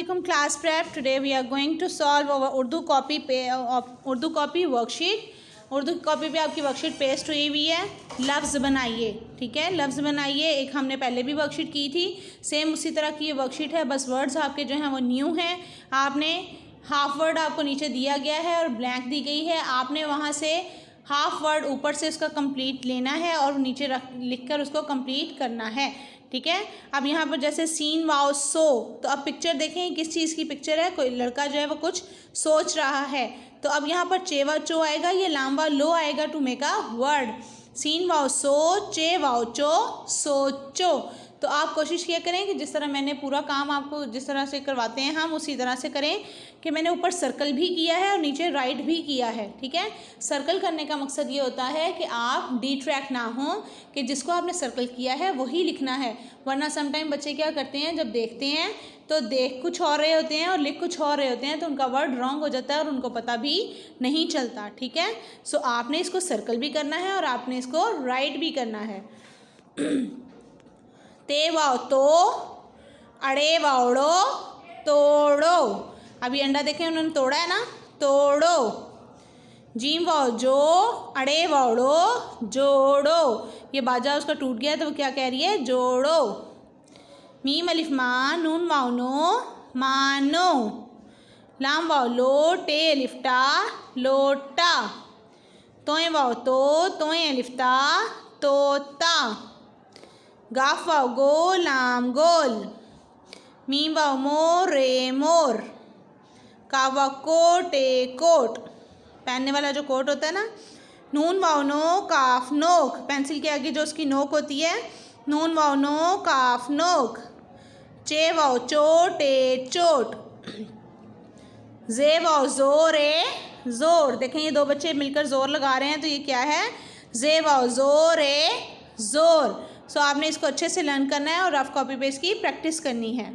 Assalamualaikum class prep. Today we are going to solve our Urdu copy worksheet. Urdu copy पे आपकी worksheet paste हुई हुई है। लफ्ज़ बनाइए, ठीक है, लफ्ज़ बनाइए। एक हमने पहले भी वर्कशीट की थी, सेम उसी तरह की ये वर्कशीट है, बस वर्ड्स आपके जो हैं वो न्यू हैं। आपने हाफ वर्ड आपको नीचे दिया गया है और ब्लैंक दी गई है। आपने वहाँ से हाफ वर्ड ऊपर से उसका कंप्लीट लेना है और नीचे लिख कर उसको कंप्लीट करना है, ठीक है। अब यहाँ पर जैसे सीन वाओ सो, तो अब पिक्चर देखें किस चीज़ की पिक्चर है। कोई लड़का जो है वो कुछ सोच रहा है, तो अब यहाँ पर चेवा चो आएगा, ये लाम्बा लो आएगा टू मेक अ वर्ड। सीन वाओ सो, चे वाओ चो, सोचो। तो आप कोशिश किया करें कि जिस तरह मैंने पूरा काम आपको जिस तरह से करवाते हैं हम उसी तरह से करें कि मैंने ऊपर सर्कल भी किया है और नीचे राइट भी किया है, ठीक है। सर्कल करने का मकसद ये होता है कि आप डिट्रैक्ट ना हो, कि जिसको आपने सर्कल किया है वही लिखना है। वरना समटाइम बच्चे क्या करते हैं, जब देखते हैं तो देख कुछ और रहे होते हैं और लिख कुछ और रहे होते हैं, तो उनका वर्ड रॉन्ग हो जाता है और उनको पता भी नहीं चलता, ठीक है। सो आपने इसको सर्कल भी करना है और आपने इसको राइट भी करना है। ते वाओ तो, अड़े वाओड़ो, तोड़ो। अभी अंडा देखें उन्होंने तोड़ा है ना, तोड़ो। जीम वाओ जो, अड़े वाओड़ो, जोड़ो। ये बाजा उसका टूट गया है तो वो क्या कह रही है, जोड़ो। मीम अलिफ मा, नून वाओ नो, मानो। लाम वाओ लो, टे अलिफ टा, लोटा। तोए वाओ तो, तोए अलिफ ता, तोता। गाफ वाओ गो, लाम गोल। मीम वाओ मोर, रे मोर। काफ वाओ कोट, ए कोट, पहनने वाला जो कोट होता है ना। नून वाओ नो, काफ नोक, पेंसिल के आगे जो उसकी नोक होती है, नून वाओ नो, काफ नोक। चे वाओ चोट, ए चोट। जे वाओ जोर, ए जोर। देखें ये दो बच्चे मिलकर जोर लगा रहे हैं, तो ये क्या है, जे वाओ जोर, ए जोर। सो आपने इसको अच्छे से लर्न करना है और रफ कॉपी पे इसकी प्रैक्टिस करनी है।